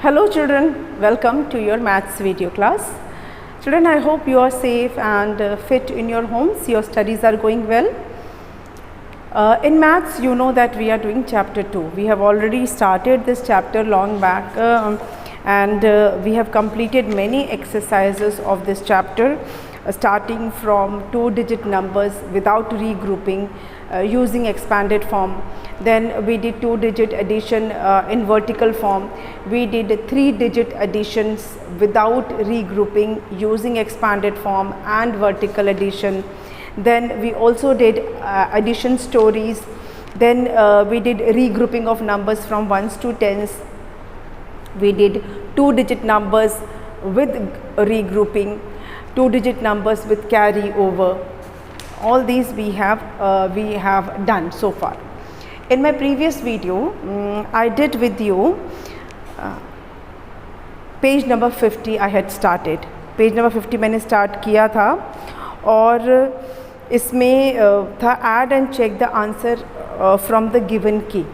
Hello children, welcome to your maths video class. Children, I hope you are safe and fit in your homes. Your studies are going well. In maths, you know that we are doing chapter 2. We have already started this chapter long back and we have completed many exercises of this chapter starting from 2-digit numbers without regrouping using expanded form. Then we did 2-digit addition in vertical form. We did 3-digit additions without regrouping using expanded form and vertical addition. Then we also did addition stories. Then we did regrouping of numbers from 1s to 10s. We did 2-digit numbers with regrouping, 2-digit numbers with carry over. All these we have done so far. In my previous video, I did with you page number 50 I had started. Page number 50 मैंने start किया था और इसमें था add and check the answer from the given key.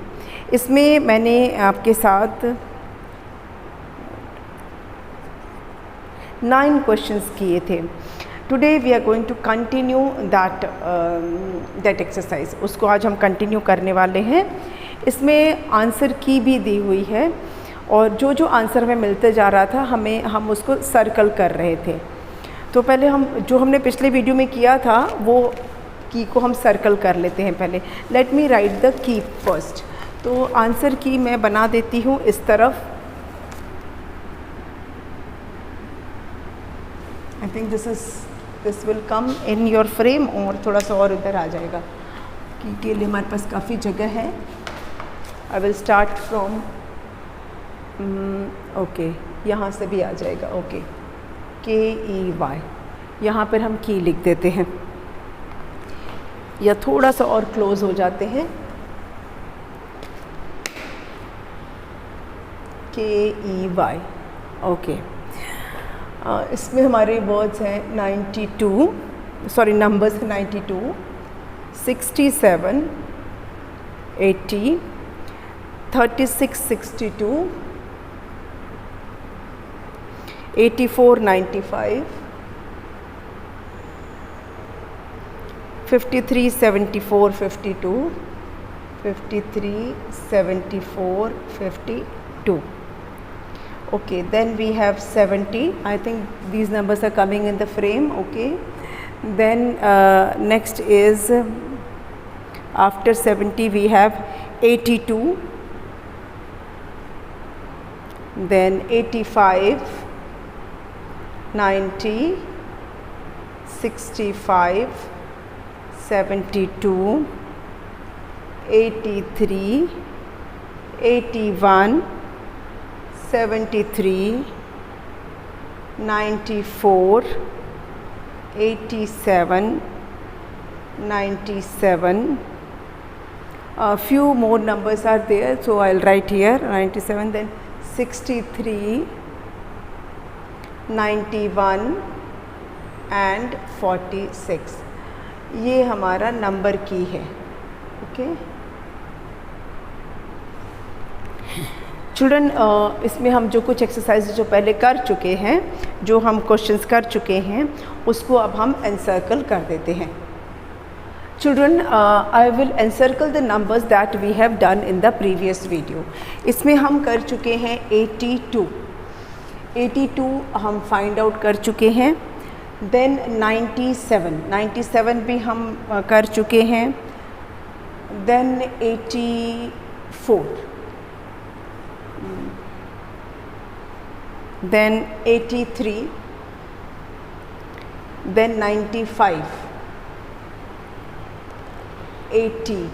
इसमें मैंने आपके साथ 9 questions किए थे. Today we are going to continue that exercise. उसको आज हम continue करने वाले हैं. इसमें आंसर की भी दी हुई है और जो आंसर हमें मिलते जा रहा था हम उसको सर्कल कर रहे थे. तो पहले हमने पिछले वीडियो में किया था वो की को हम सर्कल कर लेते हैं पहले. Let me right the key first. तो आंसर की मैं बना देती हूँ इस तरफ. I think this will come in your frame और थोड़ा सा और इधर आ जाएगा की के लिए हमारे पास काफ़ी जगह है. I will start from okay यहाँ से भी आ जाएगा. ओके KEY यहाँ पर हम की लिख देते हैं या थोड़ा सा और क्लोज हो जाते हैं. KEY okay. इसमें हमारे वर्ड्स हैं 92 sorry numbers 92 67 80 36 62 84 95 53 74 52 53 74 52. Okay, then we have 70. I think these numbers are coming in the frame. Okay, then next is after 70 we have 82, then 85, 90, 65, 72, 83, 81, 73, 94, 87, 97. A few more numbers are there, so I'll write here 97, then 63, 91 and 46. ये हमारा number की है. Okay children, इसमें हम जो कुछ exercise जो पहले कर चुके हैं, जो हम क्वेश्चंस कर चुके हैं, उसको अब हम एनसर्कल कर देते हैं. Children, I will encircle the numbers that we have done in the previous video. इसमें हम कर चुके हैं 82 हम फाइंड आउट कर चुके हैं. देन 97 भी हम कर चुके हैं. Then 84, then 83, then 95, 80,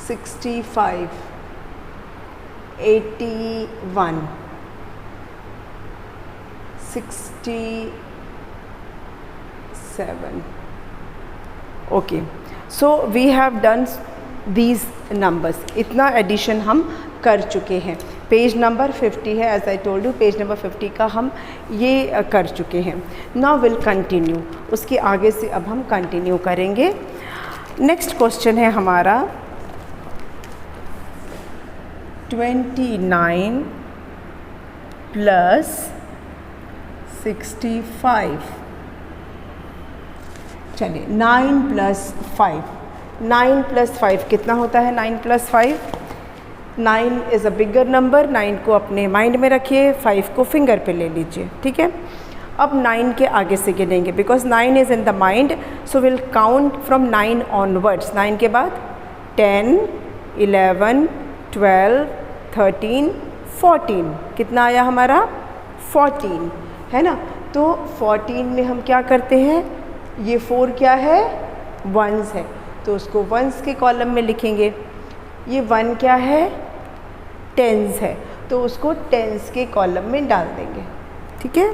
65, 81, 67. Okay, so we have done these numbers. इतना एडिशन हम कर चुके हैं. पेज नंबर 50 है, as I told you. Page number 50 का हम ये कर चुके हैं. Now will continue. उसके आगे से अब हम कंटिन्यू करेंगे. नेक्स्ट क्वेश्चन है हमारा 29 प्लस 65। चलिए 9 प्लस 5, 9 प्लस 5 कितना होता है? 9 plus 5, 9 is a bigger number. 9 को अपने माइंड में रखिए, 5 को फिंगर पे ले लीजिए, ठीक है। अब 9 के आगे से गिनेंगे, because 9 is in the mind, so will count from 9 onwards. 9 के बाद 10, 11, 12, 13, 14। कितना आया हमारा? 14, है ना। तो 14 में हम क्या करते हैं? ये 4 क्या है? वंस है, तो उसको वंस के कॉलम में लिखेंगे। ये 1 क्या है? टेंस है, तो उसको टेंस के कॉलम में डाल देंगे, ठीक है।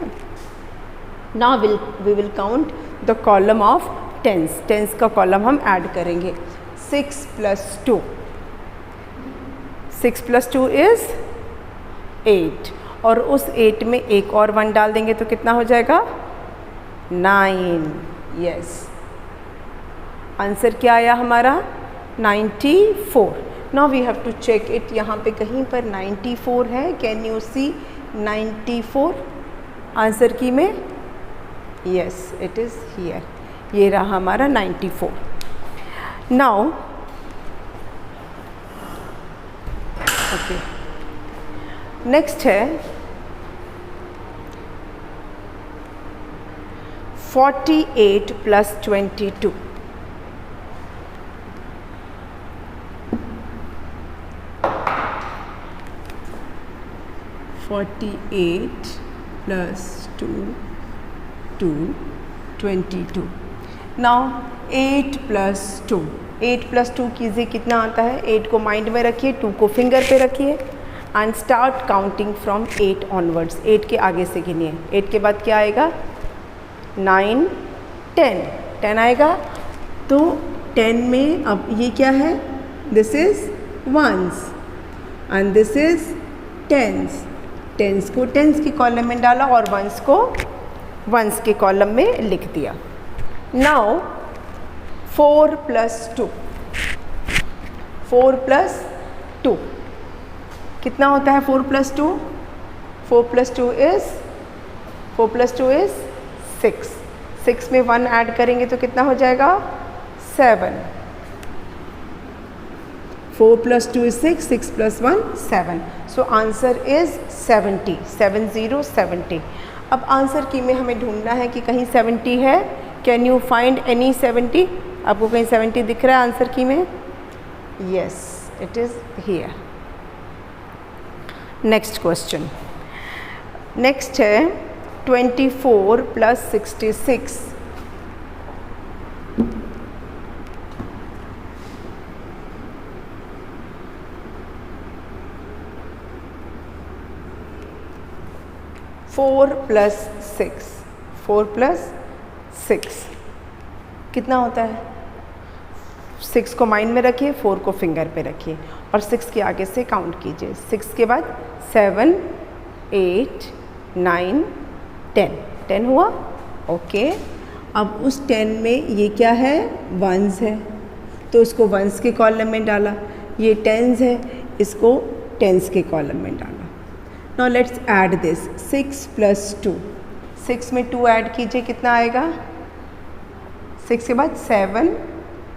Now we will count the column of tens. Tens का कॉलम हम ऐड करेंगे। 6 प्लस 2, 6 प्लस 2 इज़ 8, और उस 8 में एक और 1 डाल देंगे तो कितना हो जाएगा? 9। यस, आंसर क्या आया हमारा? 94। Now we have to check it. यहाँ पे कहीं पर 94 है, कैन यू सी 94 आंसर की में? Yes, it is here. ये रहा हमारा 94। नाउ ओके, नेक्स्ट है 48 plus 22। 48 plus 2, 22। Now 8 plus 2, 8 plus 2 कीजिए, कितना आता है? 8 को माइंड में रखिए, 2 को फिंगर पे रखिए and start counting from 8 onwards. 8 के आगे से गिनिए। 8 के बाद क्या आएगा? 9, 10, 10 आएगा। तो 10 में अब ये क्या है? This is ones and this is tens. Tens को टेंस की कॉलम में डाला और वंस को वंस के कॉलम में लिख दिया। नाउ 4 प्लस 2, 4 प्लस 2 कितना होता है? 4 प्लस 2, 4 प्लस 2 इज़ 6। 6 में 1 ऐड करेंगे तो कितना हो जाएगा? 7। 4 plus 2 is 6, 6 plus 1 7। So answer is 70, 70। अब आंसर की में हमें ढूंढना है कि कहीं 70 है। Can you find any 70? आपको कहीं 70 दिख रहा है आंसर की में? Yes, it is here. Next question, next है 24 प्लस 66। 4 प्लस 6, 4 प्लस 6 कितना होता है? 6 को माइंड में रखिए, 4 को फिंगर पे रखिए और 6 के आगे से काउंट कीजिए। 6 के बाद 7, 8, 9, 10, 10 हुआ। ओके, अब उस 10 में ये क्या है? वंस है, तो उसको वंस के कॉलम में डाला। ये टेंस है, इसको टेंस के कॉलम में डाला। Now let's add this. 6 plus 2, 6 में 2 ऐड कीजिए, कितना आएगा? 6 के बाद 7,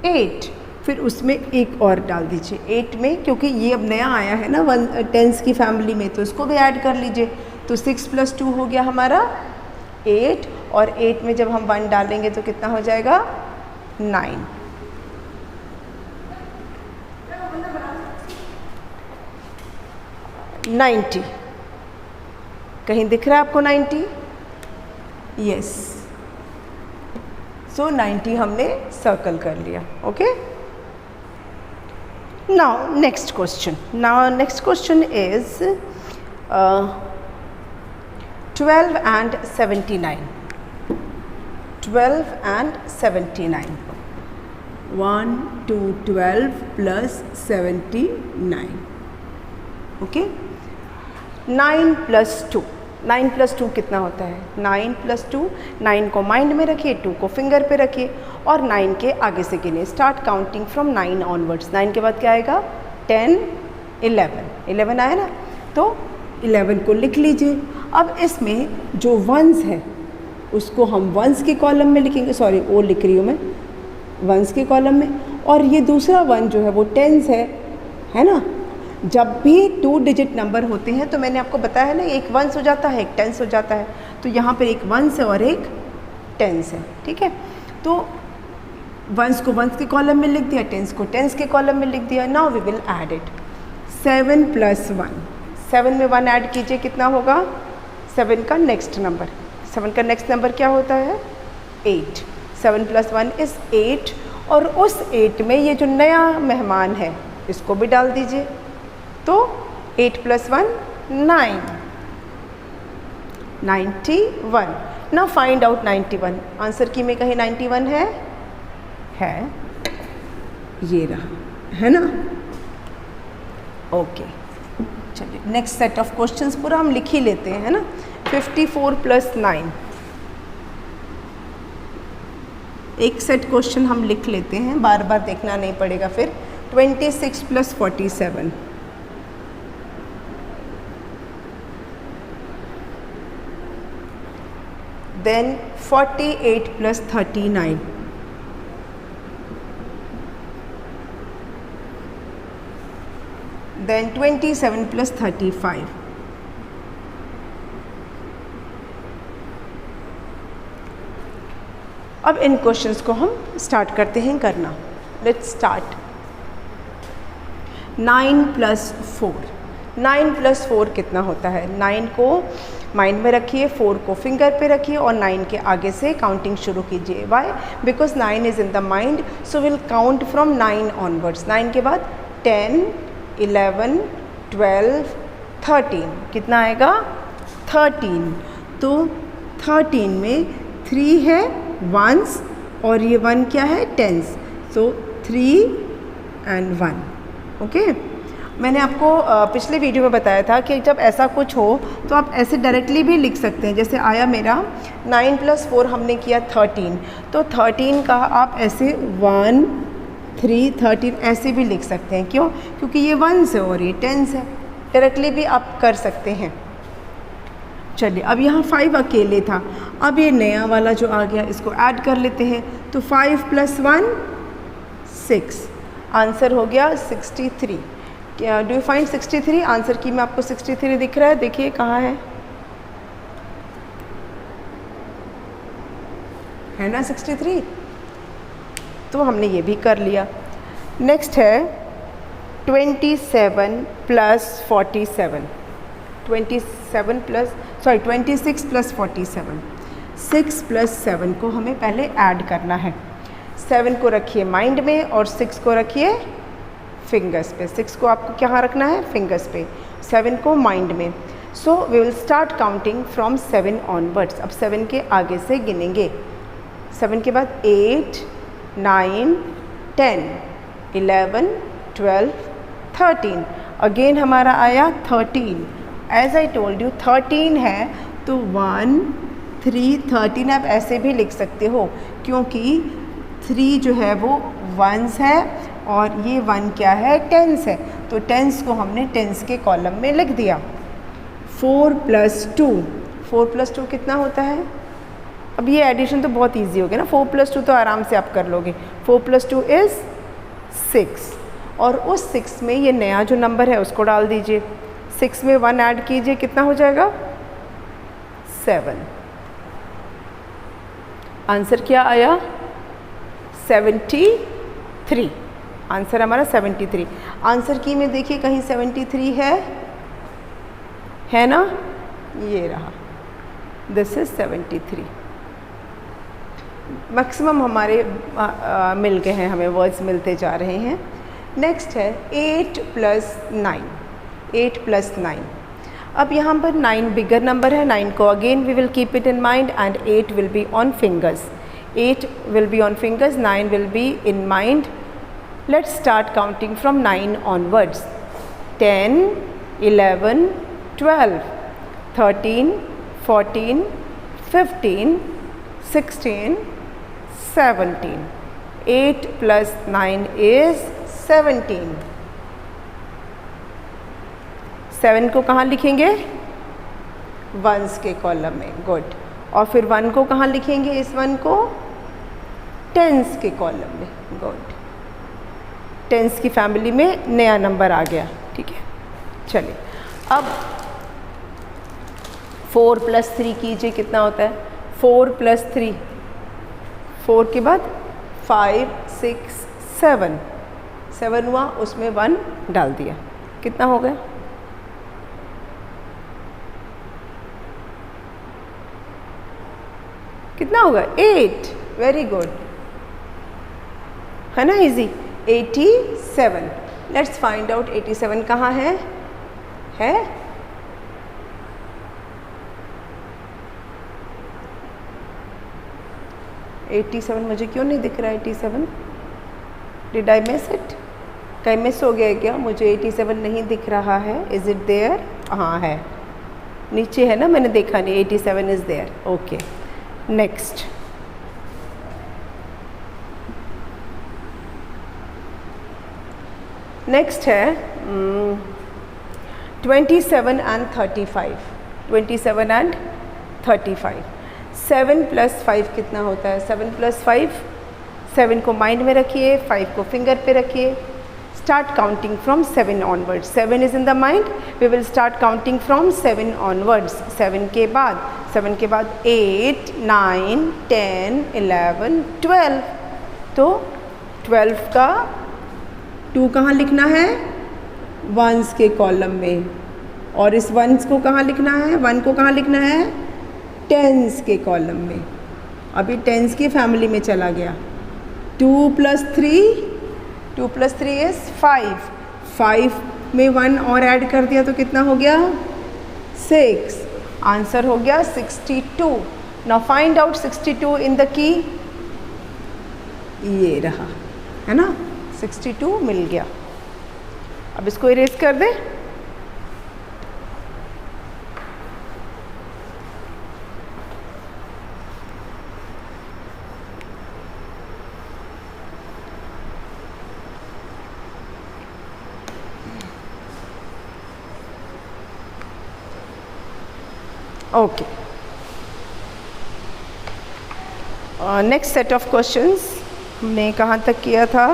8, फिर उसमें एक और डाल दीजिए 8 में, क्योंकि ये अब नया आया है ना टेंस की फैमिली में, तो इसको भी ऐड कर लीजिए। तो 6 प्लस 2 हो गया हमारा 8, और 8 में जब हम 1 डालेंगे तो कितना हो जाएगा? 9। $90 कहीं दिख रहा है आपको 90? यस, सो 90 हमने सर्कल कर लिया। Okay, now next question. Now next question is 12 and 79. 12 and 79. 1, 2, 12 plus 79. Okay. 9 plus 2. 9 plus 2 कितना होता है? 9 plus 2, 9 को माइंड में रखिए, 2 को फिंगर पे रखिए और 9 के आगे से गिने। Start counting from 9 onwards. 9 के बाद क्या आएगा? 10, 11 आया ना, तो 11 को लिख लीजिए। अब इसमें जो वंस है उसको हम वंस के कॉलम में लिखेंगे, सॉरी ओ लिख रही हूँ मैं, वंस के कॉलम में, और ये दूसरा वन जो है वो टेंस है ना। जब भी 2 डिजिट नंबर होते हैं तो मैंने आपको बताया है ना, एक वंस हो जाता है एक टेंस हो जाता है, तो यहाँ पर एक वंस है और एक टेंस है, ठीक है। तो वंस को वंस के कॉलम में लिख दिया, टेंस को टेंस के कॉलम में लिख दिया। Now we will add it. 7 + 1, 7 में 1 ऐड कीजिए, कितना होगा? 7 का नेक्स्ट नंबर, 7 का नेक्स्ट नंबर क्या होता है? 8। 7 + 1 इज़ 8, और उस 8 में ये जो नया मेहमान है इसको भी डाल दीजिए, तो 8 + 1 9, 91। Now find out 91। आंसर की में कहीं 91 है ये रहा, है ना। ओके, चलिए नेक्स्ट सेट ऑफ क्वेश्चंस पूरा हम लिख ही लेते हैं, है ना। 54 + 9, एक सेट क्वेश्चन हम लिख लेते हैं, बार बार देखना नहीं पड़ेगा फिर। 26 + 47, देन 48 + 39, then 27 + 35, अब इन क्वेश्चंस को हम स्टार्ट करते हैं करना। Let's start. 9 + 4, 9 + 4 कितना होता है? 9 को माइंड में रखिए, 4 को फिंगर पे रखिए और 9 के आगे से काउंटिंग शुरू कीजिए। Why? Because 9 is in the mind, so will count from 9 onwards. 9 के बाद 10, 11, 12, 13, कितना आएगा? 13। तो 13 में 3 है वंस और ये 1 क्या है? टेंस। So 3 and 1। ओके, मैंने आपको पिछले वीडियो में बताया था कि जब ऐसा कुछ हो तो आप ऐसे डायरेक्टली भी लिख सकते हैं। जैसे आया मेरा 9 + 4 हमने किया 13, तो 13 का आप ऐसे 1, 3, 13 ऐसे भी लिख सकते हैं। क्यों? क्योंकि ये वंस है और ये टेंस है, डायरेक्टली भी आप कर सकते हैं। चलिए, अब यहाँ 5 अकेले था, अब ये नया वाला जो आ गया इसको ऐड कर लेते हैं। तो 5 + 1 6, आंसर हो गया 63। क्या डू यू फाइंड 63? आंसर की में आपको 63 दिख रहा है, देखिए कहाँ है ना 63। तो हमने ये भी कर लिया। नेक्स्ट है 26 + 47, 26 + 47, 6 + 7 को हमें पहले ऐड करना है। 7 को रखिए माइंड में और 6 को रखिए फिंगर्स पे। 6 को आपको कहाँ रखना है? फिंगर्स पे। 7 को माइंड में। So we will start counting from 7 onwards. अब 7 के आगे से गिनेंगे। 7 के बाद 8, 9, 10, 11, 12, 13। अगेन हमारा आया 13। एज आई टोल्ड यू 13 है तो 1, 3, 13 आप ऐसे भी लिख सकते हो, क्योंकि 3 जो है वो वंस है और ये 1 क्या है? टेंस है। तो टेंस को हमने टेंस के कॉलम में लिख दिया। 4 + 2, 4 + 2 कितना होता है? अब ये एडिशन तो बहुत इजी हो गया ना, 4 + 2 तो आराम से आप कर लोगे। 4 + 2 इज़ 6, और उस 6 में ये नया जो नंबर है उसको डाल दीजिए। 6 में 1 ऐड कीजिए, कितना हो जाएगा? 7। आंसर क्या आया? 73। आंसर हमारा 73। आंसर की में देखिए कहीं 73 है ना, ये रहा, दिस इज 73। मैक्सिमम हमारे मिल गए हैं, हमें वर्ड्स मिलते जा रहे हैं। नेक्स्ट है 8 + 9, 8 + 9। अब यहाँ पर 9 बिगर नंबर है। 9 को again we will keep it in mind and 8 will be on fingers. 8 will be on fingers, 9 will be in mind. Let's start counting from 9 onwards. 10, 11, 12, 13, 14, 15, 16, 17. 8 + 9 is 17. 7 को कहाँ लिखेंगे? वंस के कॉलम में, गुड। और फिर 1 को कहाँ लिखेंगे? इस 1 को टेंस के कॉलम में, गुड। टेंस की फैमिली में नया नंबर आ गया, ठीक है। चलिए अब 4 + 3 कीजिए, कितना होता है? 4 + 3, 4 के बाद 5 6 7, 7 हुआ, उसमें 1 डाल दिया, कितना हो गया? कितना होगा? 8, वेरी गुड, है ना, इजी। 87, लेट्स फाइंड आउट 87 कहाँ है? 87 मुझे क्यों नहीं दिख रहा है? 87, डिड आई मिस इट? कहीं मिस हो गया क्या? मुझे 87 नहीं दिख रहा है। Is it there? हाँ है, नीचे है ना, मैंने देखा नहीं। 87 is there, okay. Next, next है 27 and 35, 27 and 35। 7 + 5 कितना होता है? 7 + 5, 7 को माइंड में रखिए, 5 को फिंगर पे रखिए। Start counting from 7 onwards. 7 is in the mind, we will start counting from 7 onwards. 7 के बाद 8 9 10 11 12, तो 12 का 2 कहाँ लिखना है? वंस के कॉलम में। और इस वंस को कहाँ लिखना है? 1 को कहाँ लिखना है? टेंस के कॉलम में। अभी टेंस की फैमिली में चला गया। 2 + 3 इज़ 5, 5 में 1 और ऐड कर दिया तो कितना हो गया? 6। आंसर हो गया 62। Now find out 62 in the की। ये रहा, है ना, 62 मिल गया। अब इसको इरेज कर दें। Okay, next set of questions हमने कहाँ तक किया था?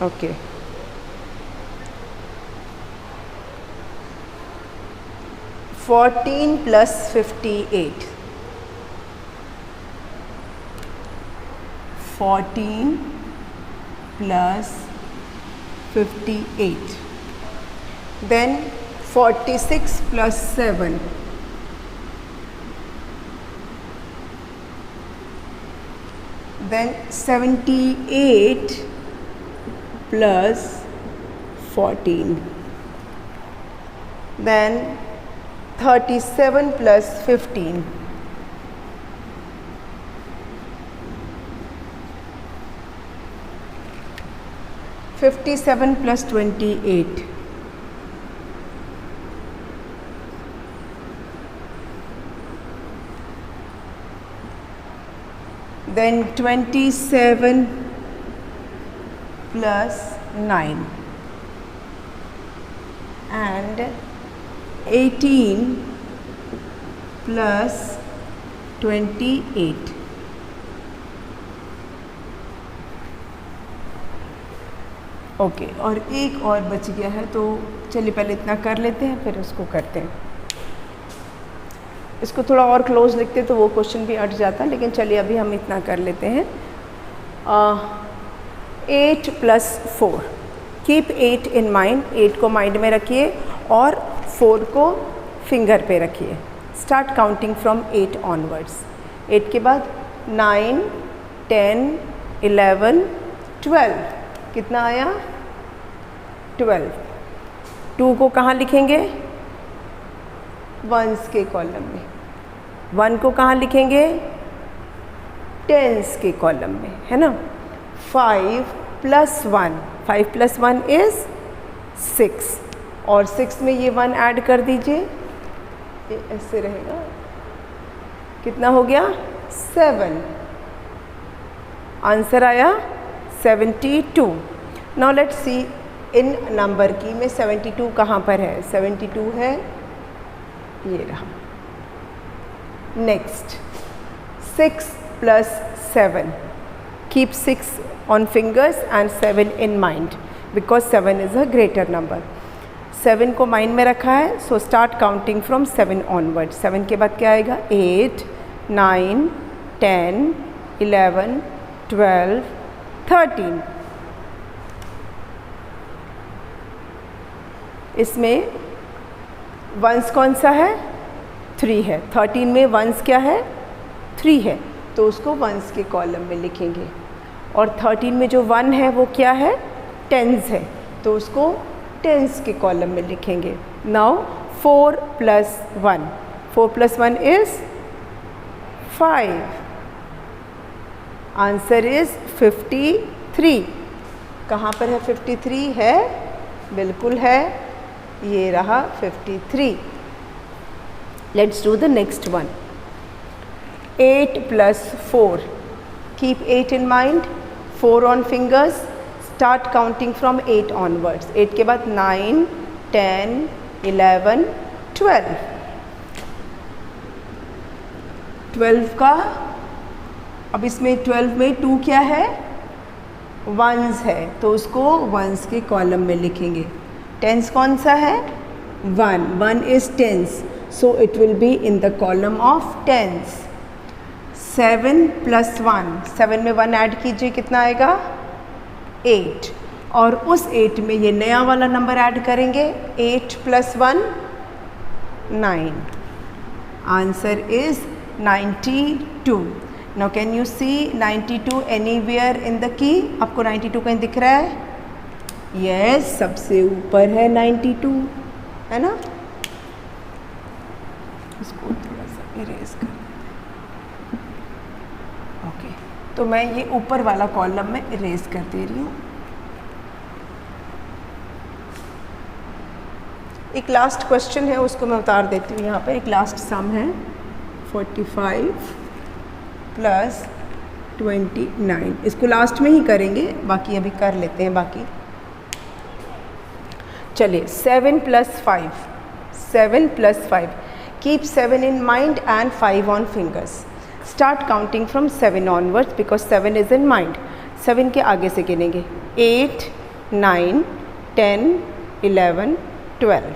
Okay, (14 + 58), 14 + 58, then 46 + 7, then 78 + 14, then 37 + 15, (57 + 28), then 27 + 9, and 18 + 28। Okay, और एक और बच गया है, तो चलिए पहले इतना कर लेते हैं, फिर उसको करते हैं। इसको थोड़ा और क्लोज लिखते तो वो क्वेश्चन भी अट जाता, लेकिन चलिए अभी हम इतना कर लेते हैं। 8 + 4, कीप 8 इन माइंड, 8 को माइंड में रखिए और 4 को फिंगर पे रखिए। Start counting from 8 onwards. 8 के बाद 9 10 11 12, कितना आया? 12। 2 को कहाँ लिखेंगे? वंस के कॉलम में। 1 को कहाँ लिखेंगे? टेंस के कॉलम में, है ना। 5 + 1, 5 + 1 इज़ 6, और 6 में ये 1 ऐड कर दीजिए, ये ऐसे रहेगा, कितना हो गया? 7। आंसर आया 72। Now let's see in number की में 72 कहाँ पर है, 72 है ये रहा। Next 6 + 7, keep 6 on fingers and 7 in mind because 7 is a greater number. 7 को माइंड में रखा है, so start counting from 7 onward. 7 के बाद क्या आएगा, 8, 9, 10, 11, 12, 13। इसमें वंस कौन सा है, 3 है। 13 में वंस क्या है, 3 है, तो उसको वंस के कॉलम में लिखेंगे। और 13 में जो 1 है वो क्या है, टेंस है, तो उसको टेंस के कॉलम में लिखेंगे। Now 4 + 1, 4 + 1 is 5। Answer is 53। कहाँ पर है 53 है, बिल्कुल है, ये रहा 53। Let's do the next one. 8 + 4, keep 8 in mind, 4 on fingers, start counting from 8 onwards. 8 के बाद 9, 10, 11, 12। 12 का, अब इसमें 12 में 2 क्या है, वंस है, तो उसको वंस के कॉलम में लिखेंगे। टेंस कौन सा है, 1, 1 is tens, so it will be in the column of tens. 7 + 1, 7 में 1 ऐड कीजिए, कितना आएगा, 8, और उस 8 में ये नया वाला नंबर ऐड करेंगे, 8 + 1, 9। Answer is 92। Now can you see 92 anywhere in the key, आपको 92 कहीं दिख रहा है, यस, सबसे ऊपर है 92, है ना। इसको थोड़ा सा इरेज कर, ओके, तो मैं ये ऊपर वाला कॉलम में इरेज कर दे रही हूँ। एक लास्ट क्वेश्चन है, उसको मैं उतार देती हूँ यहाँ पे। एक लास्ट सम है, 45 + 29, इसको लास्ट में ही करेंगे, बाकी अभी कर लेते हैं बाकी। चलिए 7 + 5, 7 + 5, keep 7 in mind and 5 on fingers, start counting from 7 onwards because 7 is in mind. 7 के आगे से गिनेंगे, 8, 9, 10, 11, 12।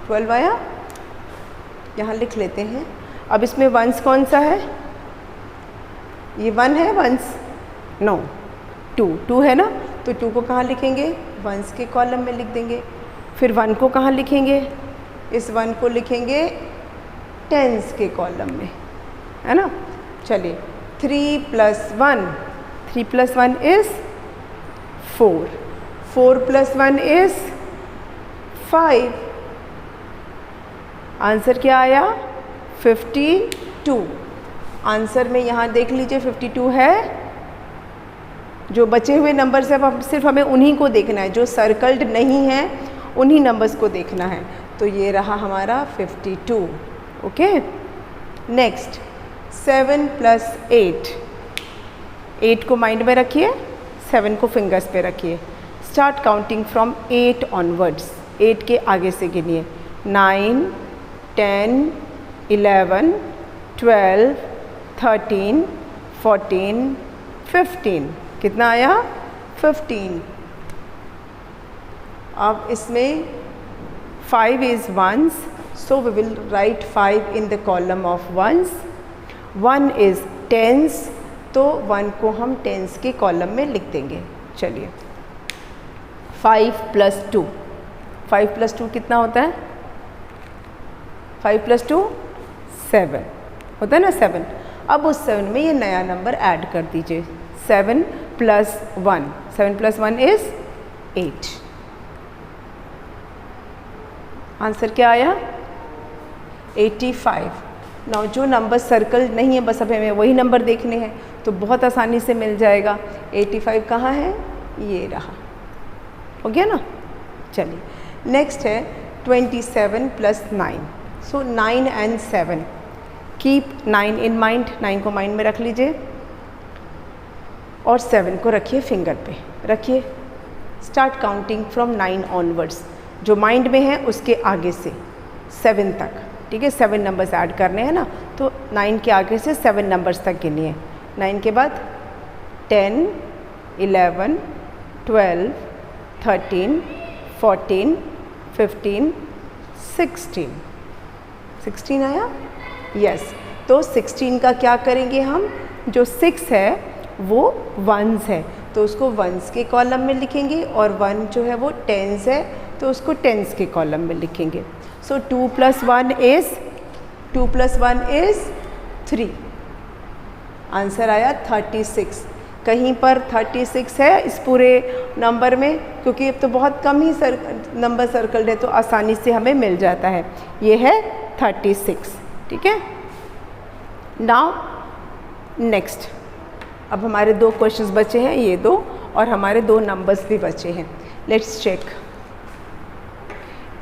12 आया, यहाँ लिख लेते हैं। अब इसमें वंस कौन सा है, ये 1 है वंस, नो, 2 है ना, तो 2 को कहाँ लिखेंगे, वंस के कॉलम में लिख देंगे। फिर 1 को कहाँ लिखेंगे, इस 1 को लिखेंगे टेंस के कॉलम में, है ना। चलिए 3 + 1, 3 + 1 इज़ 4, 4 + 1 इज़ 5। आंसर क्या आया, 52। आंसर में यहाँ देख लीजिए 52 है। जो बचे हुए नंबर से अब सिर्फ हमें उन्हीं को देखना है, जो सर्कल्ड नहीं है उन्हीं नंबर्स को देखना है। तो ये रहा हमारा 52। ओके, नेक्स्ट 7 + 8, 8 को माइंड में रखिए, 7 को फिंगर्स पे रखिए। स्टार्ट काउंटिंग फ्रॉम 8 ऑनवर्ड्स, 8 के आगे से गिनिए, 9, 10, 11, 12, 13, 14, 15। कितना आया, 15। अब इसमें 5 is ones, so we will write 5 in the column of ones. 1 is tens, तो 1 को हम टेंस के कॉलम में लिख देंगे। चलिए 5 + 2, 5 + 2 कितना होता है, 5 + 2 7 होता है ना, 7। अब उस 7 में ये नया नंबर ऐड कर दीजिए, 7 + 1, 7 + 1 इज़ 8। आंसर क्या आया, 85। नाउ जो नंबर सर्कल नहीं है, बस अब हमें वही नंबर देखने हैं, तो बहुत आसानी से मिल जाएगा। 85 कहाँ है, ये रहा, हो गया ना। चलिए नेक्स्ट है 27 + 9, सो 9 and 7, कीप 9 इन माइंड, 9 को माइंड में रख लीजिए और 7 को रखिए फिंगर पे, रखिए स्टार्ट काउंटिंग फ्रॉम 9 ऑनवर्ड्स, जो माइंड में है उसके आगे से 7 तक, ठीक है। 7 नंबर्स ऐड करने हैं ना, तो 9 के आगे से 7 नंबर्स तक गिनिए। 9 के बाद 10, 11, 12, 13, 14, 15, 16। 16 आया? यस। तो 16 का क्या करेंगे हम, जो 6 है वो वंस है तो उसको वंस के कॉलम में लिखेंगे, और 1 जो है वो टेंस है तो उसको टेंस के कॉलम में लिखेंगे। सो 2 + 1 इज़ 3। आंसर आया 36। कहीं पर 36 है इस पूरे नंबर में, क्योंकि अब तो बहुत कम ही नंबर सर्कल्ड है तो आसानी से हमें मिल जाता है। ये है 36, ठीक है। नाउ नेक्स्ट, अब हमारे 2 क्वेश्चंस बचे हैं, ये 2, और हमारे 2 नंबर्स भी बचे हैं। Let's check.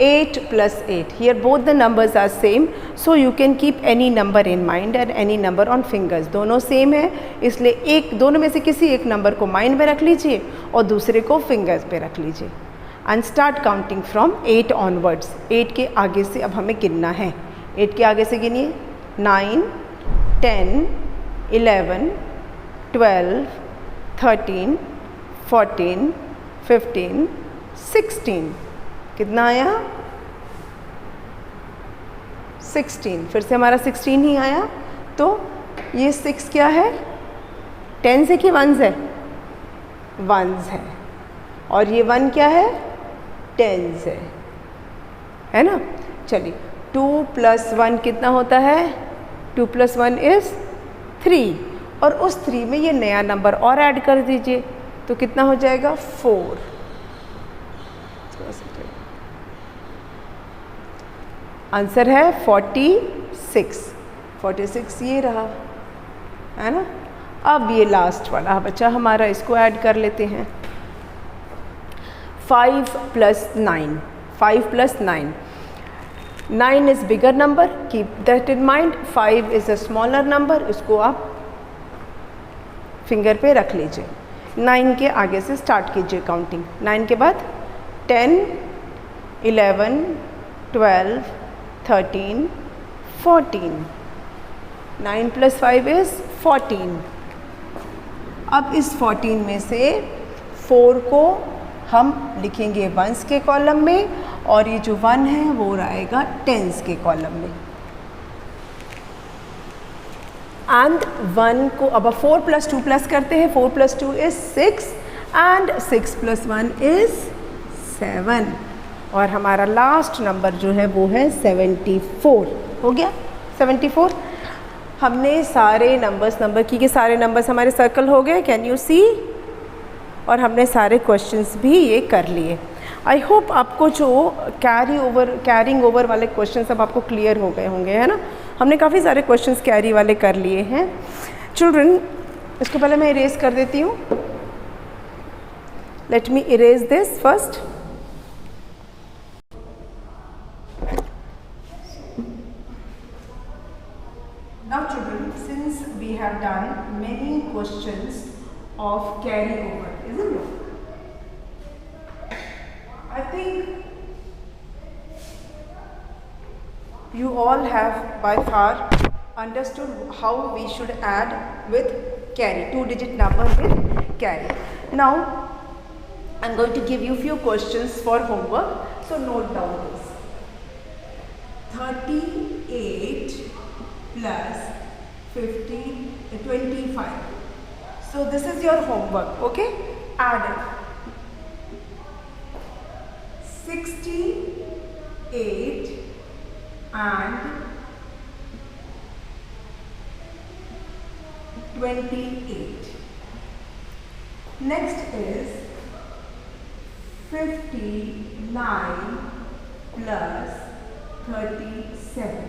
8 + 8, here both the numbers are same, so you can keep any number in mind and any number on fingers। दोनों सेम है, इसलिए दोनों में से किसी एक नंबर को माइंड में रख लीजिए और दूसरे को फिंगर्स पे रख लीजिए। And start counting from 8 onwards. 8 के आगे से अब हमें गिनना है। 8 के आगे से गिनिए। 9, 10, 11, 12, 13, 14, 15, 16। कितना आया? 16। फिर से हमारा 16 ही आया। तो ये 6 क्या है? टेंस है कि वंस है? वंस है। और ये 1 क्या है? टेंस है ना। चलिए, 2 + 1 कितना होता है? 2 + 1 इज़ 3, और उस 3 में ये नया नंबर और ऐड कर दीजिए, तो कितना हो जाएगा? 4। आंसर है 46। 46 ये रहा, है ना। अब ये लास्ट वाला बच्चा हमारा, इसको ऐड कर लेते हैं। 5 + 9। 5 + 9। 9 is bigger number, keep that in mind. 5 is a smaller number, उसको आप फिंगर पे रख लीजिए। 9 के आगे से स्टार्ट कीजिए काउंटिंग। 9 के बाद 10, 11, 12, 13, 14। 9 + 5 इज़ 14। अब इस 14 में से 4 को हम लिखेंगे वंस के कॉलम में, और ये जो 1 है वो रहेगा टेंस के कॉलम में। एंड 1 को अब 4 + 2 प्लस करते हैं। 4 + 2 इज़ 6 एंड 6 + 1 इज़ 7। और हमारा लास्ट नंबर जो है वो है 74। हो गया 74। हमने सारे नंबर की के सारे नंबर्स हमारे सर्कल हो गए, कैन यू सी। और हमने सारे क्वेश्चंस भी ये कर लिए। आई होप आपको जो कैरिंग ओवर वाले क्वेश्चंस अब आपको क्लियर हो गए होंगे, है ना। हमने काफ़ी सारे क्वेश्चंस कैरी वाले कर लिए हैं। चिल्ड्रन, इसको पहले मैं इरेज कर देती हूँ। Let me erase this first. Now children, since we have done many questions of carry over, isn't it? I think you all have by far understood how we should add with carry, 2-digit number with carry. Now I'm going to give you few questions for homework, so note down this. 38 plus 25. So this is your homework, okay? Add it. 68 and 28. Next is 59 plus 37.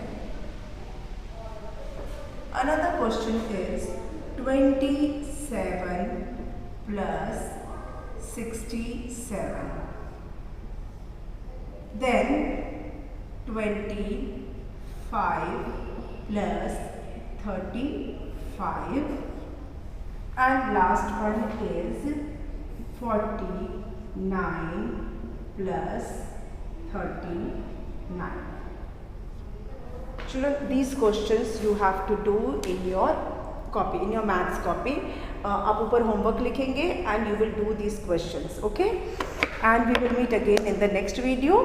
Another question is 27 plus 67. Then 25 plus 35. And last one is 40 9 plus 39. Children, these questions you have to do in your copy, in your maths copy. आप ऊपर homework लिखेंगे and you will do these questions, okay? And we will meet again in the next video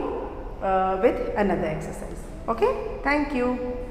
with another exercise, okay? Thank you.